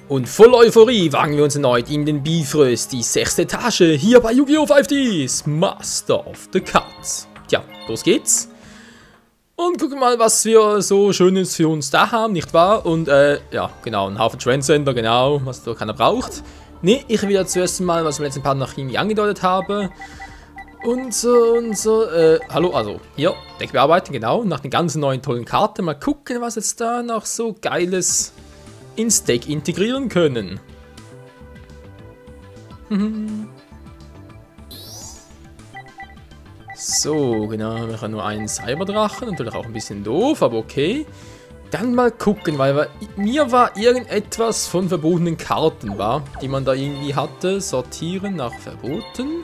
Und voller Euphorie wagen wir uns erneut in den Bifröst, die 6. Etage, hier bei Yu-Gi-Oh! 5Ds, Master of the Cards. Tja, los geht's. Und gucken mal, was wir so Schönes für uns da haben, nicht wahr? Und, ja, genau, ein Haufen Transcender, genau, was da keiner braucht. Ne, ich will ja zuerst mal, was ich im letzten Part noch irgendwie angedeutet habe. Hallo, also, hier, Deck bearbeiten, genau, nach den ganzen neuen tollen Karten. Mal gucken, was jetzt da noch so Geiles ins Deck integrieren können. So, genau, wir haben nur einen Cyberdrachen, natürlich auch ein bisschen doof, aber okay. Dann mal gucken, weil mir war irgendetwas von verbotenen Karten, war, die man da irgendwie hatte. Sortieren nach verboten.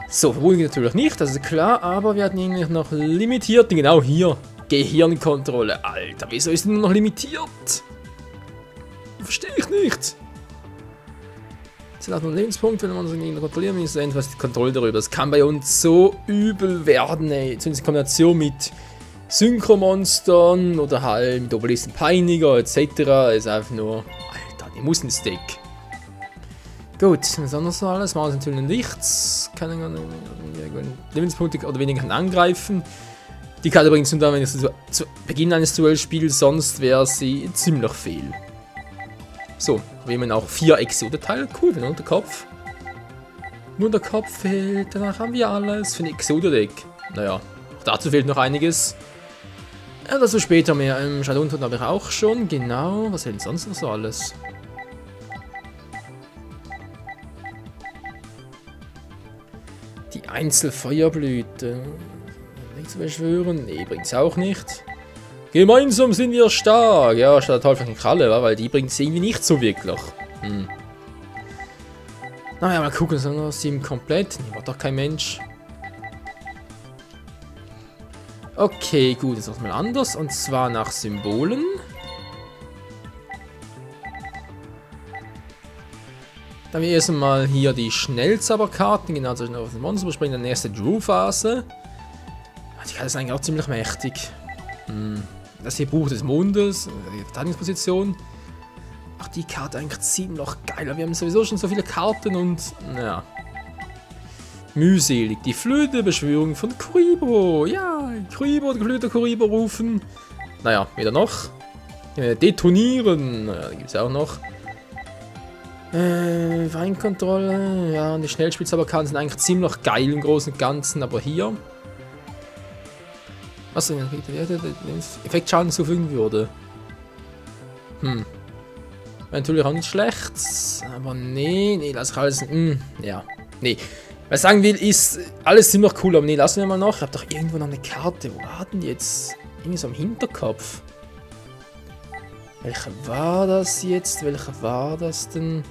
So, verboten natürlich nicht, das ist klar, aber wir hatten irgendwie noch limitierte, genau hier. Gehirnkontrolle. Alter, wieso ist denn nur noch limitiert? Verstehe ich nicht. Es sind auch nur Lebenspunkte, wenn man so gegen kontrollieren will, ist etwas die Kontrolle darüber. Das kann bei uns so übel werden, ey. Zumindest in Kombination mit Synchromonstern oder halt mit Obelisten Peiniger etc. Ist einfach nur. Alter, die muss ins Deck. Gut, was anderes noch alles? Machen wir natürlich nichts. Kann Lebenspunkte oder weniger angreifen. Die Karte bringt es nur dann, wenn es zu Beginn eines Duellspiels, sonst wäre sie ziemlich fehl. So, wir haben auch 4 Exodo-Teile. Cool, wenn nur der Kopf. Nur der Kopf fehlt, danach haben wir alles für ein Exodo-Deck. Naja, auch dazu fehlt noch einiges. Ja, dazu später mehr. Shadowton habe ich auch schon, genau. Was fehlt sonst noch so alles? Die Einzelfeuerblüte. Nicht zu beschwören? Nee, bringt's auch nicht. Gemeinsam sind wir stark. Ja, statt der teuflischen Kralle, weil die bringt es irgendwie nicht so wirklich. Naja, mal gucken, so noch 7 komplett. Nee, war doch kein Mensch. Okay, gut, jetzt mal anders. Und zwar nach Symbolen. Dann haben wir erstmal hier die Schnellzauberkarten. Genau, zwischen auf den Monster überspringen. Dann nächste Drew-Phase. Die Karte ist eigentlich auch ziemlich mächtig. Das hier Buch des Mondes, die Verteidigungsposition. Ach, die Karte eigentlich ziemlich geil. Wir haben sowieso schon so viele Karten und, naja. Mühselig. Die Flöte-Beschwörung von Kuriboh. Ja, Kuriboh, die Flöte Kuriboh rufen. Naja, wieder noch. Detonieren. Naja, die gibt es auch noch. Weinkontrolle. Ja, und die Schnellspielzauberkarten sind eigentlich ziemlich geil im Großen und Ganzen, aber hier. Was denn? Effektschaden zufügen würde. Wäre natürlich auch nicht schlecht. Aber nee, lass ich alles. Ja. Nee. Was ich sagen will, ist alles ziemlich cool, aber nee, lassen wir mal noch. Ich habe doch irgendwo noch eine Karte. Wo war denn jetzt? Irgendwie so am Hinterkopf. Welche war das jetzt? Welche war das denn?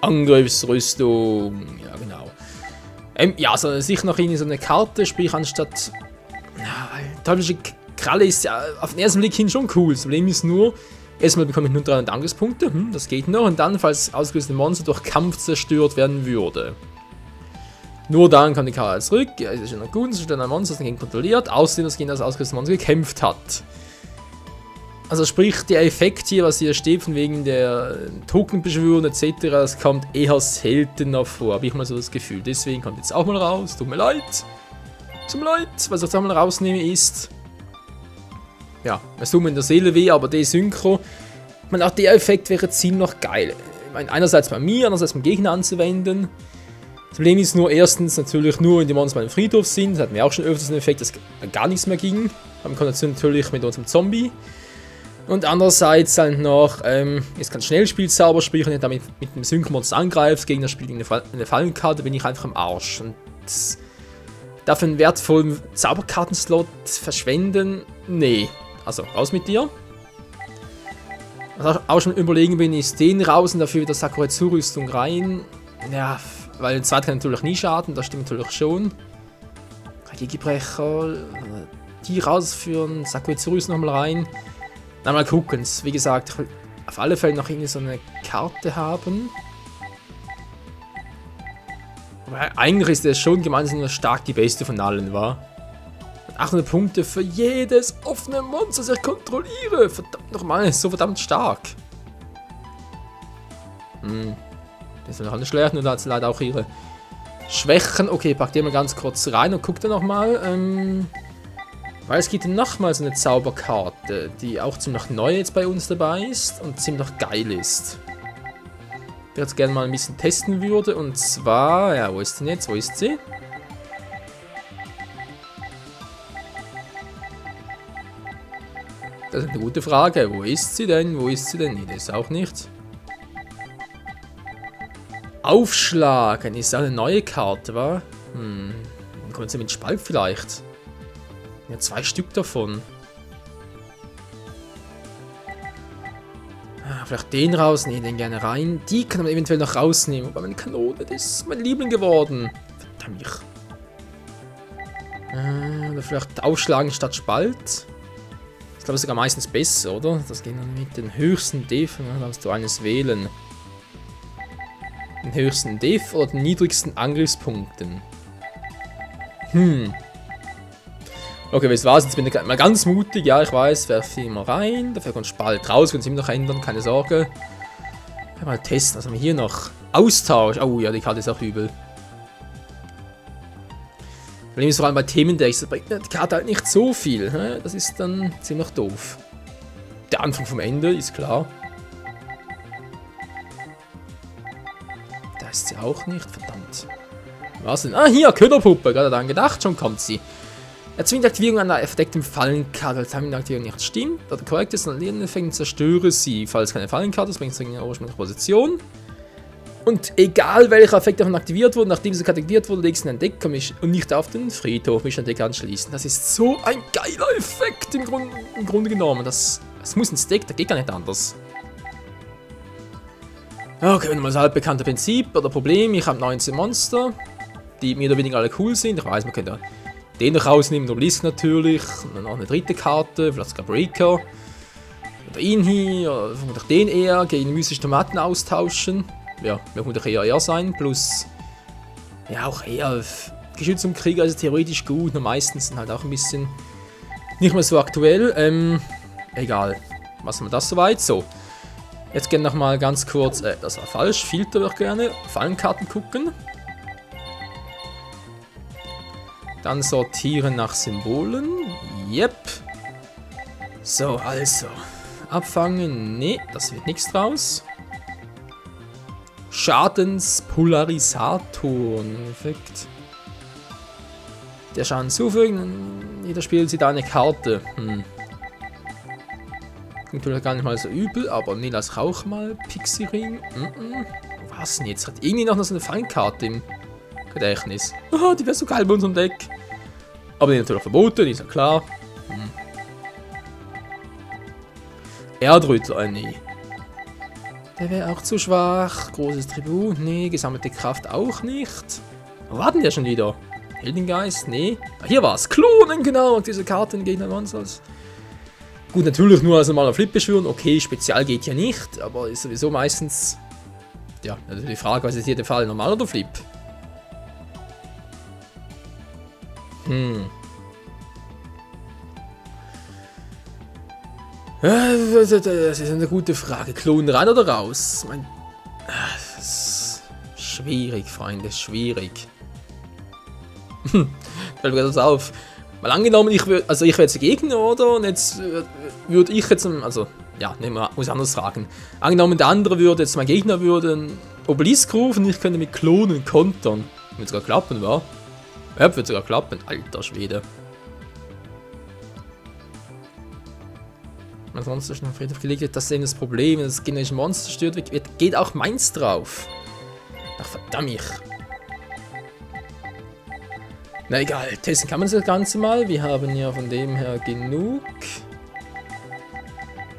Angriffsrüstung. Ja, genau. Ja, also sicher noch irgendwie so eine Karte, sprich anstatt. Ja, teuflische Kralle ist ja auf den ersten Blick hin schon cool. Das Problem ist nur, erstmal bekomme ich nur 300 Angriffspunkte, das geht noch, und dann, falls ausgelöste Monster durch Kampf zerstört werden würde. Nur dann kann die Karte zurück, ja, ist schon noch gut, es ist dann ein Monster, das dagegen kontrolliert, außerdem das gegen das ausgelöste Monster gekämpft hat. Also sprich, der Effekt hier, was hier steht, von wegen der Tokenbeschwörung etc., das kommt eher seltener vor, habe ich mal so das Gefühl. Deswegen kommt jetzt auch mal raus, tut mir leid. Zum Leid, was ich jetzt einmal rausnehme ist, ja, es tut mir in der Seele weh, aber der Synchro, ich meine, auch der Effekt wäre ziemlich geil. Ich meine, einerseits bei mir, andererseits beim Gegner anzuwenden. Das Problem ist nur erstens natürlich nur, wenn die Monster beim Friedhof sind, das hatten wir auch schon öfters einen Effekt, dass gar nichts mehr ging. Haben Kombination natürlich mit unserem Zombie. Und andererseits halt noch, ist kein Schnellspielzauber, sprich, wenn ich damit mit dem Synchro-Monster angreife, Gegner spielt eine Fallenkarte, bin ich einfach am Arsch. Und dafür einen wertvollen Zauberkartenslot verschwenden? Nee. Also, raus mit dir. Was ich auch schon überlegen bin, ist den raus und dafür wieder Sakuretsu-Rüstung rein. Ja, weil den zweiten kann natürlich nie schaden, das stimmt natürlich schon. Gigebrecher, die rausführen, Sakuretsu-Rüstung nochmal rein. Dann mal gucken. Wie gesagt, ich will auf alle Fälle noch irgendwie so eine Karte haben. Aber eigentlich ist das schon gemeinsam stark die beste von allen, war. 800 Punkte für jedes offene Monster, das ich kontrolliere. Verdammt nochmal, ist so verdammt stark. Das ist noch nicht schlecht, nur da hat sie leider auch ihre Schwächen. Okay, pack die mal ganz kurz rein und guck dann nochmal. Weil es gibt nochmal so eine Zauberkarte, die auch ziemlich neu jetzt bei uns dabei ist und ziemlich geil ist. Ich jetzt gerne mal ein bisschen testen würde. Und zwar, ja, wo ist sie denn jetzt? Wo ist sie? Das ist eine gute Frage. Wo ist sie denn? Wo ist sie denn? Nee, das ist auch nicht. Aufschlagen ist auch eine neue Karte, wa? Dann kommen sie mit Spalt vielleicht. Ja, 2 Stück davon. Vielleicht den rausnehmen, den gerne rein. Die kann man eventuell noch rausnehmen. Aber meine Kanone, das ist mein Liebling geworden. Verdammt. Oder vielleicht aufschlagen statt Spalt. Ich glaube, sogar meistens besser, oder? Das geht dann mit den höchsten Def. Dann kannst du eines wählen. Den höchsten Def oder den niedrigsten Angriffspunkten. Okay, was war's? Jetzt bin ich mal ganz mutig. Ja, ich weiß, werfe ihn mal rein. Dafür kommt Spalt raus, können sie immer noch ändern, keine Sorge. Mal testen, was haben wir hier noch? Austausch. Oh ja, die Karte ist auch übel. Problem ist vor allem bei Themendecks, da bringt die Karte halt nicht so viel. Ne? Das ist dann ziemlich doof. Der Anfang vom Ende ist klar. Da ist sie auch nicht, verdammt. Was denn? Ah, hier, Köderpuppe, gerade daran gedacht, schon kommt sie. Erzwingt die Aktivierung einer verdeckten Fallenkarte, als die Aktivierung nicht stimmt, oder korrekt ist, dann Lerneffekt zerstöre sie. Falls keine Fallenkarte ist, bringt sie in eine ursprüngliche Position. Und egal welcher Effekt davon aktiviert wurde, nachdem sie aktiviert wurde, legst du in ein Deck und nicht auf den Friedhof, mich an Deck anschließen. Das ist so ein geiler Effekt im Grunde genommen. Das muss ins Deck, das geht gar nicht anders. Okay, wenn mal das altbekannte Prinzip oder Problem, ich habe 19 Monster, die mehr oder weniger alle cool sind. Ich weiß, man könnte den noch rausnehmen, der Obelisk natürlich, und dann noch eine dritte Karte, vielleicht sogar Breaker. Oder ihn hier, oder vermutlich den eher, gegen mystische Tomaten austauschen. Ja, mir könnte eher sein, plus, ja, auch eher Geschütz und Krieger, also theoretisch gut, nur meistens sind halt auch ein bisschen nicht mehr so aktuell. Egal, lassen wir das soweit. So, jetzt gerne nochmal ganz kurz, das war falsch, Filter würde ich gerne, Fallenkarten gucken. Dann sortieren nach Symbolen. Yep. So, also. Abfangen. Nee, das wird nichts draus. Schadenspolarisator. Effekt. Der Schaden zufügen. Jeder Spieler sieht eine Karte. Klingt natürlich gar nicht mal so übel, aber nee, das rauch mal. Pixie-Ring. Was denn jetzt? Hat irgendwie noch so eine Fallenkarte im Gedächtnis. Oh, die wäre so geil bei unserem Deck. Aber die natürlich verboten, ist ja klar. Erdrüttler, nee. Der wäre auch zu schwach. Großes Tribut, nee. Gesammelte Kraft auch nicht. Wo war denn der schon wieder? Heldengeist, nee. Ah, hier war es. Klonen, genau. Diese Karten gegen den Monsters. Gut, natürlich nur als normaler Flip beschwören. Okay, Spezial geht ja nicht. Aber ist sowieso meistens. Ja, also die Frage, was ist hier der Fall? Normal oder Flip? Das ist eine gute Frage. Klonen rein oder raus? Das ist schwierig, Freunde, schwierig. Fällt mir das auf. Mal angenommen, ich wäre jetzt Gegner, oder? Und jetzt würde ich jetzt, also, ja, muss anders fragen. Angenommen, der andere würde jetzt, mein Gegner würde einen Obelisk rufen, ich könnte mit Klonen kontern. Wird sogar klappen, wa? Ja, wird sogar klappen. Alter Schwede. Ansonsten ist noch Friedhof gelegt. Das ist eben das Problem. Das generische Monster stört weg. Geht auch meins drauf. Ach, verdammt. Na egal. Testen kann man das Ganze mal. Wir haben ja von dem her genug.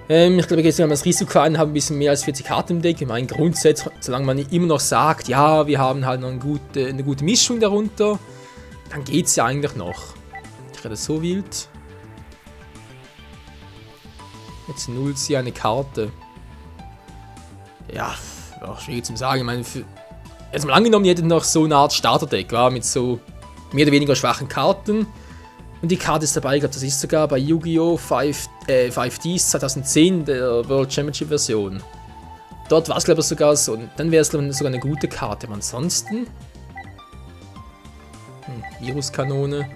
Ich glaube, jetzt haben wir das Risiko an, haben ein bisschen mehr als 40 Karten im Deck. Ich meine, grundsätzlich, solange man immer noch sagt, ja, wir haben halt noch eine gute Mischung darunter, dann geht es ja eigentlich noch. Ich rede so wild. Jetzt nullt sie eine Karte. Ja, schwierig zu sagen. Ich meine, jetzt mal angenommen, die hätten noch so eine Art Starterdeck, war mit so mehr oder weniger schwachen Karten. Und die Karte ist dabei, ich glaube, das ist sogar bei Yu-Gi-Oh! 5Ds 2010, der World Championship Version. Dort war es, glaube ich, sogar so. Und dann wäre es, glaube ich, sogar eine gute Karte. Aber ansonsten. Viruskanone.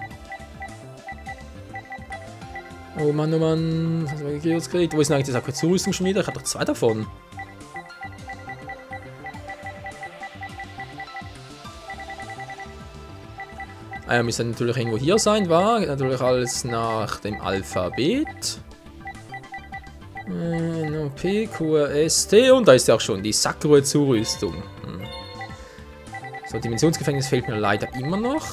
Oh Mann, oh Mann. Was habe ich jetzt gekriegt? Wo ist denn eigentlich diese Akkurzurüstung schon wieder? Ich habe doch 2 davon. Müsste natürlich irgendwo hier sein, war natürlich alles nach dem Alphabet. P, Q, R, S, T und da ist ja auch schon die Sakura-Zurüstung. So, Dimensionsgefängnis fehlt mir leider immer noch.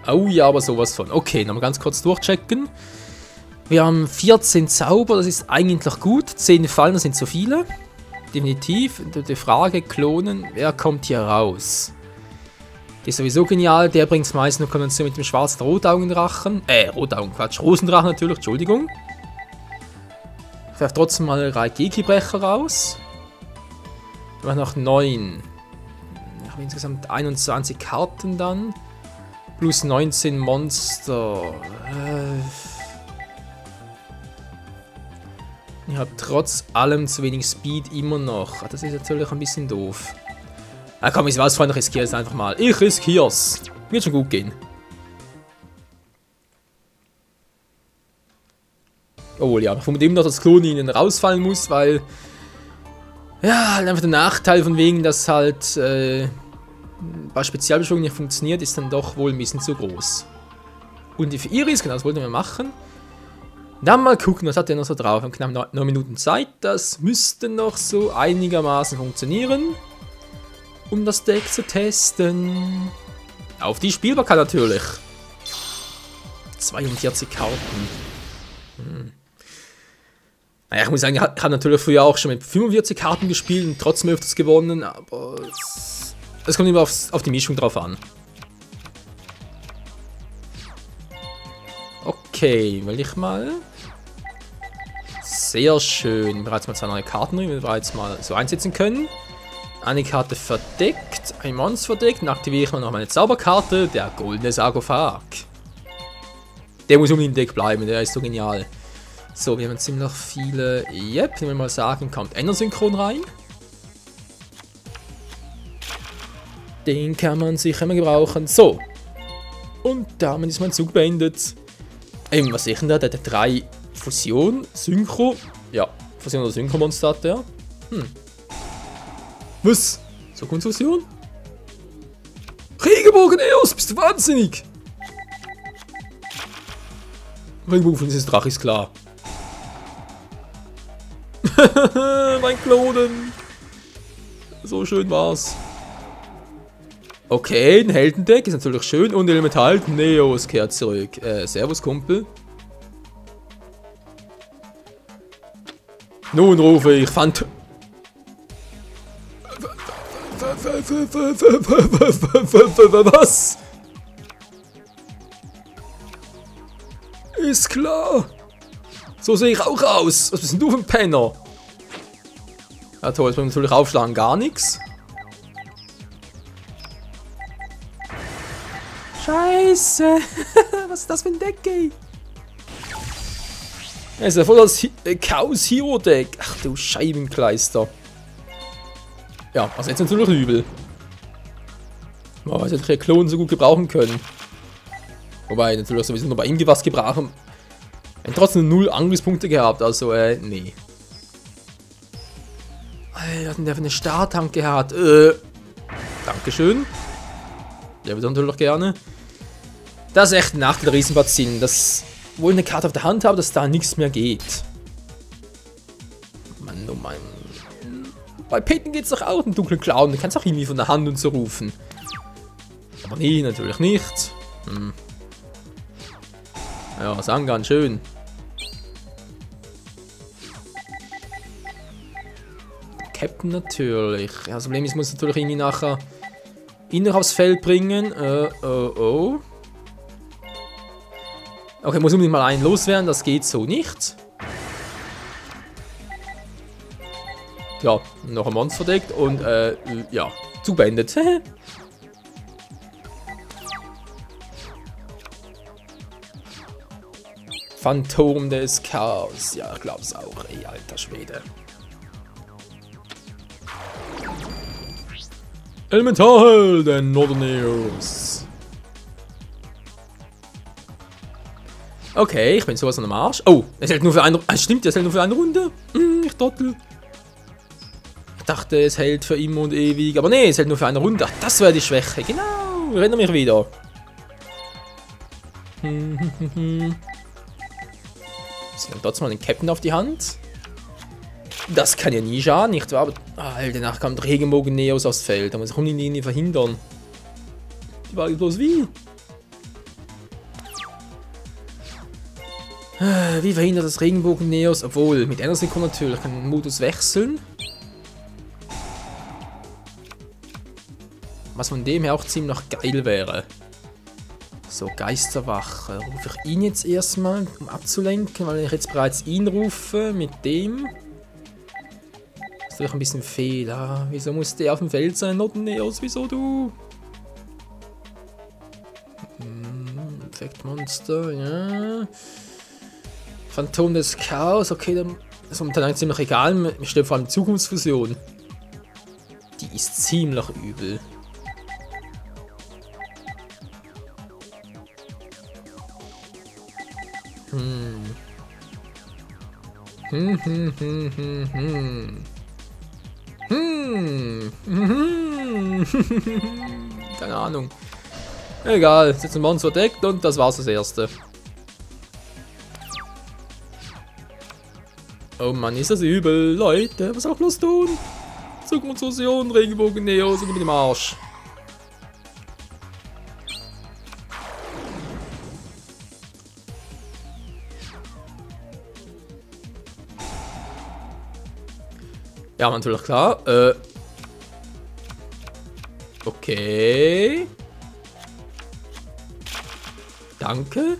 Oh ja, aber sowas von. Okay, nochmal ganz kurz durchchecken. Wir haben 14 Zauber, das ist eigentlich gut. 10 Fallen, das sind zu viele. Definitiv. Die Frage, klonen, wer kommt hier raus? Die ist sowieso genial, der bringt es meistens in Kombination mit dem schwarzen Rotaugendrachen. Quatsch, Rosendrachen natürlich, Entschuldigung. Ich werfe trotzdem mal Raigeki-Brecher raus. Wir haben noch 9. Ich habe insgesamt 21 Karten dann. Plus 19 Monster. Ich habe trotz allem zu wenig Speed immer noch. Das ist natürlich ein bisschen doof. Komm, ich weiß, Freunde, ich riskiere es einfach mal. Ich riskiere es. Wird schon gut gehen. Oh ja, ich vermute immer noch, dass Klon ihnen rausfallen muss, weil... Ja, halt einfach der Nachteil von wegen, dass halt... bei Spezialbeschwörungen nicht funktioniert, ist dann doch wohl ein bisschen zu groß. Und die für Iris, genau, das wollten wir machen. Dann mal gucken, was hat der noch so drauf. Wir haben knapp 9 Minuten Zeit. Das müsste noch so einigermaßen funktionieren. Um das Deck zu testen. Auf die Spielbarkeit natürlich. 42 Karten. Naja, ich muss sagen, ich habe natürlich früher auch schon mit 45 Karten gespielt und trotzdem öfters gewonnen, aber es kommt immer auf die Mischung drauf an. Okay, will ich mal. Sehr schön. Bereits mal 2 neue Karten drin, die wir bereits mal so einsetzen können. Eine Karte verdeckt, ein Monster verdeckt. Dann aktiviere ich noch meine Zauberkarte, der goldene Sarkophag. Der muss unbedingt im Deck bleiben, der ist so genial. So, wir haben ziemlich viele. Yep, wenn wir mal sagen, kommt Endersynchron rein. Den kann man sicher immer gebrauchen. So. Und damit ist mein Zug beendet. Was sehe ich denn da? Der hat 3 Fusion, Synchro. Ja, Fusion oder Synchro-Monster hat der. Was? So Konstruktion? Regenbogen Eos, bist du wahnsinnig? Regenbogen von dieses Drache ist klar. Mein Klonen. So schön war's. Okay, ein Heldendeck ist natürlich schön und Elemental Neos kehrt zurück. Servus, Kumpel. Nun rufe ich Phant... Was? Ist klar. So sehe ich auch aus. Was bist denn du für ein Penner? Ja toll, jetzt wollen wir natürlich aufschlagen. Gar nichts. Scheiße. Was ist das für ein Deck, ey? Es ist ja voll das Chaos Hero Deck. Ach du Scheibenkleister. Ja, also jetzt natürlich übel. Aber ich hätte Klon so gut gebrauchen können. Wobei, natürlich sowieso nur bei ihm was gebrauchen. Er hat trotzdem 0 Angriffspunkte gehabt, also, nee. Alter, hat denn der für eine Startank gehabt? Dankeschön. Der wird natürlich gerne. Das ist echt ein Nachteil der Riesenbazillen, dass, wo ich eine Karte auf der Hand habe, dass da nichts mehr geht. Mann, oh Mann. Bei Peyton geht's doch auch, einen dunklen Clown. Du kannst auch irgendwie von der Hand und so rufen. Aber nee, natürlich nicht. Ja, Sangan, schön. Captain natürlich. Ja, das Problem ist, ich muss natürlich irgendwie nachher ihn noch aufs Feld bringen. Oh. Okay, muss unbedingt mal einen loswerden, das geht so nicht. Ja, noch ein Monster verdeckt und ja, Zug beendet. Phantom des Chaos. Ja, ich glaub's auch, ey, alter Schwede. Elementarhelden Nordoneos. Okay, ich bin sowas am Arsch. Oh, es hält nur für eine... stimmt, es hält nur für eine Runde. Ich trottel. Ich dachte, es hält für immer und ewig. Aber nee, es hält nur für eine Runde. Ach, das wäre die Schwäche. Genau, ich erinnere mich wieder. So, trotzdem mal den Captain auf die Hand. Das kann ja nie schaden, nicht wahr? Aber Alter, danach kam der Regenbogen-Neos aufs Feld. Da muss ich irgendwie verhindern. Die war bloß wie? Wie verhindert das Regenbogen-Neos? Obwohl, mit einer Sekunde natürlich kann den Modus wechseln. Was von dem her auch ziemlich geil wäre. So, Geisterwache. Rufe ich ihn jetzt erstmal, um abzulenken, weil ich jetzt bereits ihn rufe mit dem. Das ist doch ein bisschen Fehler. Wieso muss der auf dem Feld sein? Nordoneos, wieso du? Effektmonster, ja. Phantom des Chaos, okay, dann ist momentan ziemlich egal. Ich stelle vor allem Zukunftsfusion. Die ist ziemlich übel. Keine Ahnung. Egal, jetzt ist ein Monster verdeckt und das war's das erste. Oh Mann, ist das übel. Leute, was soll ich bloß tun? Zukunftsfusion, Regenbogen, Neos und mit dem Arsch. Ja, natürlich klar. Okay. Danke.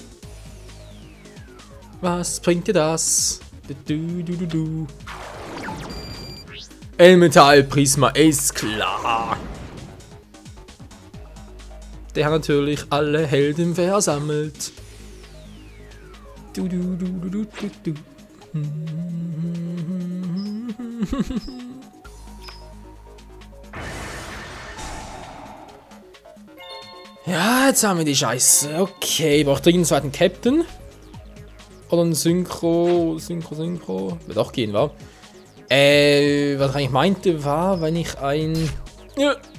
Was bringt dir das? Du. Elemental Prisma ist klar. Der hat natürlich alle Helden versammelt. Du. Ja, jetzt haben wir die Scheiße. Okay, braucht dringend einen zweiten Captain. Oder ein Synchro. Wird auch gehen, wa? Was ich eigentlich meinte, war, wenn ich ein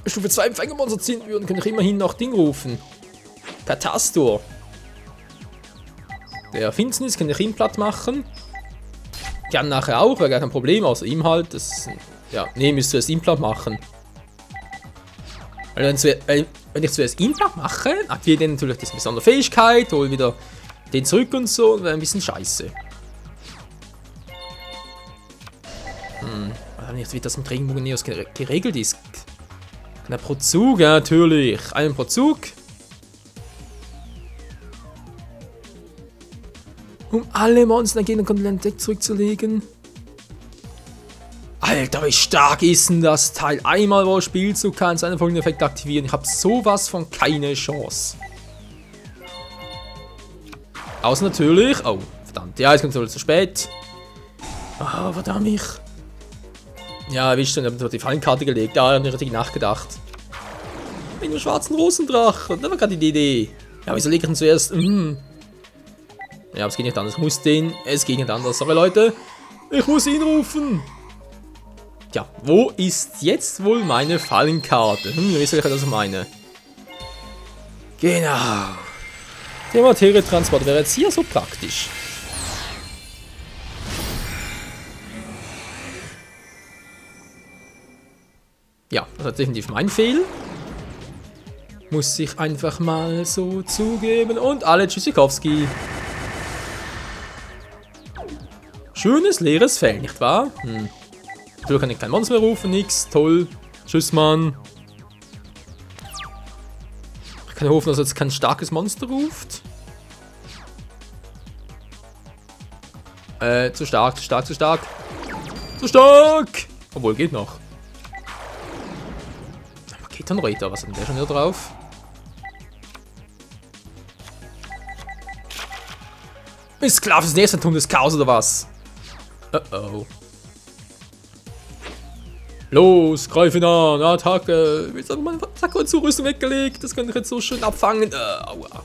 Stufe 2 Empfängermonster ziehen würde, könnte ich immerhin noch Ding rufen. Katastor. Der Finsternis kann ich ihn platt machen. Kann nachher auch, wäre gar kein Problem, außer ihm halt. Das, ja, nee, müsst ihr es ihm platt machen. Weil wenn ich zuerst ihn platt mache, aktiviert er natürlich diese besondere Fähigkeit, hol wieder den zurück und so, wäre ein bisschen scheiße. Ich weiß nicht, wie das mit Regenbogen Neos geregelt ist. Na, pro Zug, ja, natürlich. Einen pro Zug. Um alle Monster gegen den Kontinent Deck zurückzulegen. Alter, wie stark ist denn das Teil? Einmal wo Spielzug kann seinen folgenden Effekt aktivieren. Ich habe sowas von keine Chance. Außer natürlich... Oh, verdammt. Ja, jetzt kommt es zu spät. Ah, verdammt mich. Ja, erwischt schon. Ich habe die Fallenkarte gelegt. Ja, ich habe nicht richtig nachgedacht. Mit dem schwarzen Rosendrachen. Das war gerade die Idee. Ja, wieso lege ich ihn zuerst? Ja, aber es geht nicht anders. Ich muss den... Es geht nicht anders. Sorry, Leute. Ich muss ihn rufen. Tja, wo ist jetzt wohl meine Fallenkarte? Ihr wisst ja, was ich meine. Genau. Der Materietransport wäre jetzt hier so praktisch. Ja, das ist definitiv mein Fehl. Muss ich einfach mal so zugeben. Und alle Tschüssikowski. Schönes leeres Feld, nicht wahr? Natürlich kann ich kein Monster mehr rufen, nix. Toll. Tschüss, Mann. Ich kann hoffen, dass er jetzt kein starkes Monster ruft. Zu stark. Zu stark! Obwohl, geht noch. Ketonreiter, was hat denn der schon wieder drauf? Ist klar fürs nächste Phantom des Chaos oder was? Oh. Los, greif ihn an, Attacke. Jetzt habe ich meine Attacke und Zurüstung weggelegt. Das könnte ich jetzt so schön abfangen. Aua.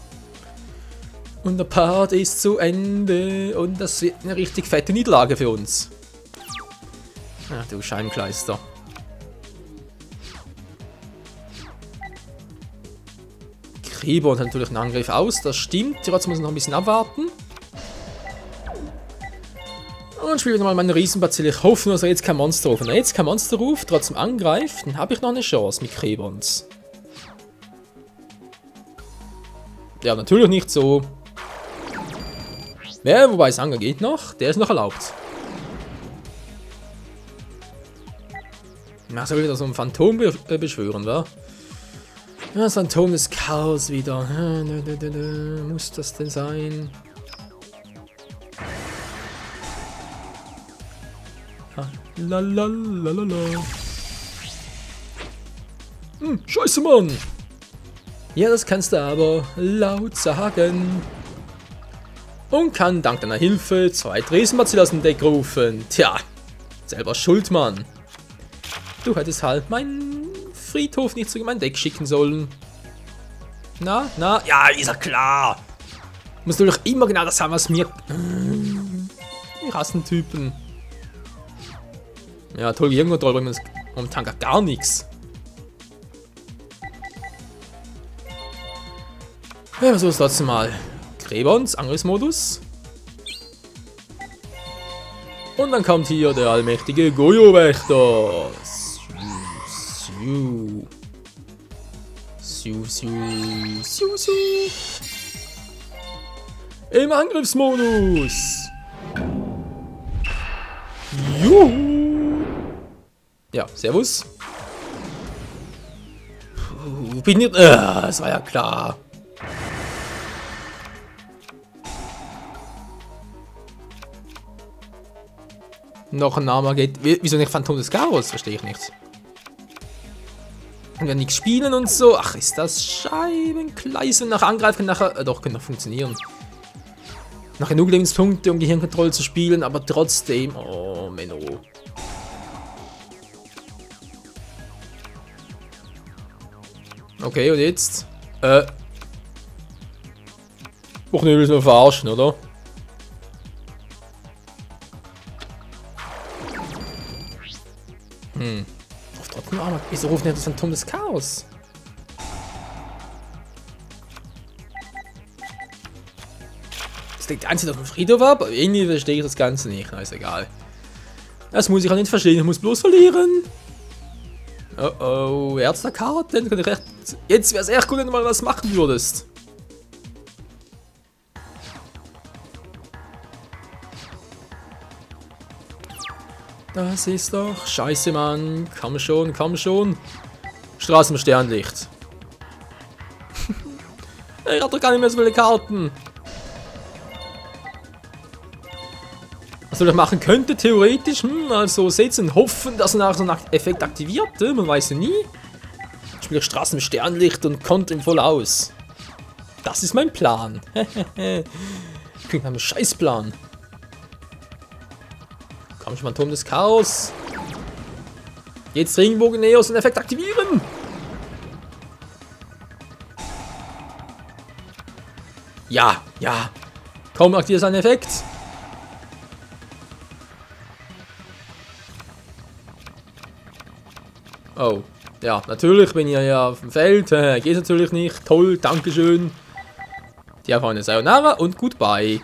Und der Part ist zu Ende. Und das wird eine richtig fette Niederlage für uns. Ach du Scheibenkleister. Kribon hat natürlich einen Angriff aus, das stimmt. Trotzdem muss ich noch ein bisschen abwarten. Und spiele wieder mal meine Riesenbazille. Ich hoffe nur, dass er jetzt kein Monster ruft. Wenn er jetzt kein Monster ruft, trotzdem angreift, dann habe ich noch eine Chance mit Kribons. Ja, natürlich nicht so. Ja, wobei Sanger geht noch. Der ist noch erlaubt. Na, soll wieder so ein Phantom beschwören, wa? Ja, das Phantom des Chaos wieder. Muss das denn sein? Lalalala. Scheiße, Mann! Ja, das kannst du aber laut sagen. Und kann dank deiner Hilfe 2 Riesenbazille aus dem Deck rufen. Tja, selber schuld, Mann. Du hättest halt meinen Friedhof nicht so in mein Deck schicken sollen. Na? Ja, ist ja klar. Musst du doch immer genau das haben, was mir... Die Rassentypen. Ja, toll, irgendwo toll, bringt uns momentan gar nichts. Ja, versuchen es trotzdem mal. Kribons, Angriffsmodus. Und dann kommt hier der allmächtige Gojo-Wächter. Im Angriffsmodus. Juhu. Ja, servus. Bin nicht... das war ja klar. Noch ein Name geht... Wieso nicht Phantom des Chaos? Verstehe ich nicht. Und wir nichts spielen und so. Ach, ist das Scheibenkleise. Nach Angreifen nachher... doch, könnte noch funktionieren. Nach genug Lebenspunkte, um Gehirnkontrolle zu spielen, aber trotzdem... Oh, Menno. Okay, und jetzt? Och ne, willst du mich verarschen, oder? Ruft trotzdem Armer. Wieso ruft nicht das Phantom des Chaos? Das liegt einzig auf dem Friedhof ab, aber irgendwie verstehe ich das Ganze nicht. Na, ist egal. Das muss ich auch nicht verstehen, ich muss bloß verlieren. Oh, Herz der Karten. Jetzt wäre es echt gut, wenn du mal was machen würdest. Das ist doch scheiße, Mann. Komm schon, komm schon. Straßen mit Sternlicht. Ich hab doch gar nicht mehr so viele Karten. Was soll ich machen könnte, theoretisch? Also setzen und hoffen, dass er nach so einem Effekt aktiviert. Man weiß ja nie. Ich spiele Straßen mit Sternlicht und konnte ihn voll aus. Das ist mein Plan. Klingt nach einem Scheißplan. Komm schon, Phantom des Chaos. Jetzt Regenbogen Neos und Effekt aktivieren. Ja, ja. Komm, aktiviere seinen Effekt. Oh, ja, natürlich bin ich ja auf dem Feld. Geht natürlich nicht. Toll, dankeschön. Die haben eine Sayonara und Goodbye.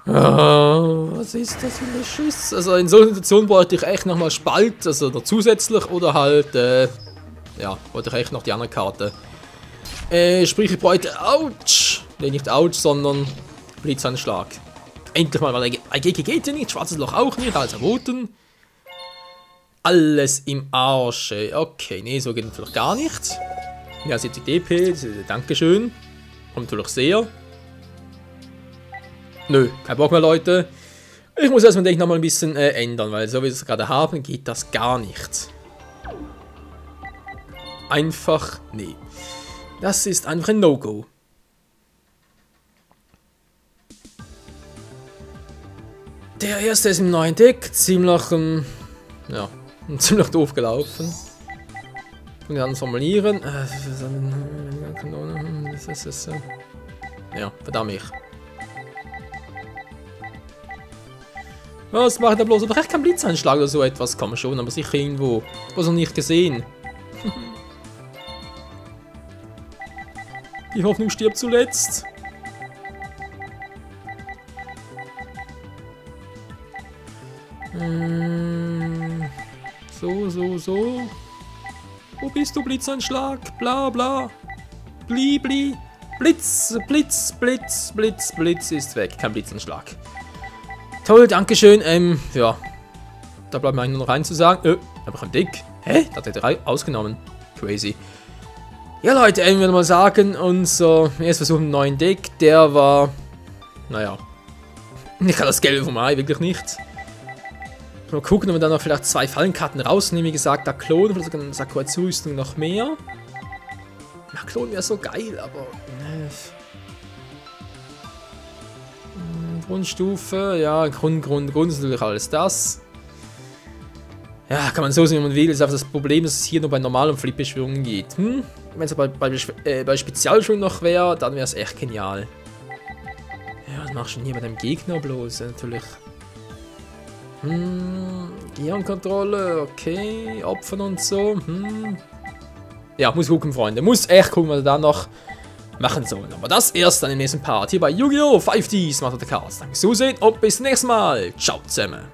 Was ist das für ein Schiss? Also in so einer Situation bräuchte ich echt nochmal Spalt, also noch zusätzlich oder halt, ja, wollte ich echt noch die andere Karte. Sprich, ich bräuchte, ouch! Ne, nicht ouch, sondern Blitzanschlag. Endlich mal, weil GG geht ja nicht, schwarzes Loch auch nicht, alles verboten. Alles im Arsch. Okay, nee, so geht natürlich gar nicht. Ja, 70 DP, dankeschön. Kommt natürlich sehr. Nö, kein Bock mehr, Leute. Ich muss erstmal Deck nochmal ein bisschen ändern, weil so wie wir es gerade haben, geht das gar nicht. einfach, nee. Das ist einfach ein No-Go. Der erste ist im neuen Deck, ziemlich, ja, ziemlich doof gelaufen. Und dann formulieren. Ja, verdammt mich. Was macht er bloß? Aber echt kein Blitzeinschlag oder so etwas kann man schon, aber sicher irgendwo. Was noch nicht gesehen. Die Hoffnung stirbt zuletzt. So. Wo bist du, Blitzeinschlag? Bla bla. Bli. Blitz ist weg. Kein Blitzeinschlag. Toll, dankeschön. Ja. Da bleibt mir eigentlich nur noch eins zu sagen. Hab ich ein Dick? Hä? Das hat er ausgenommen. Crazy. Ja, Leute, ich würde mal sagen, unser erster Versuch im neuen Deck, der war. Naja. Ich kann das Gelbe vom Ei wirklich nicht. Mal gucken, ob wir dann noch vielleicht 2 Fallenkarten rausnehmen. Wie gesagt, der Klon, vielleicht sogar eine Sakura-Zurüstung noch mehr. Na, Klon wäre so geil, aber. Grundstufe, ja, Grund ist natürlich alles das. Ja, kann man so sehen, wie man will. Das ist einfach das Problem, dass es hier nur bei normalen Flip-Beschwörungen geht. Wenn es aber bei Spezialschwung noch wäre, dann wäre es echt genial. Ja, was machst du denn hier bei deinem Gegner bloß? Ja, natürlich. Gehirnkontrolle, okay. Opfern und so. Ja, muss gucken, Freunde. Muss echt gucken, was wir da noch machen sollen. Aber das erst dann im nächsten Part hier bei Yu-Gi-Oh! 5Ds macht der Chaos. Danke fürs Zusehen und bis zum nächsten Mal. Ciao zusammen.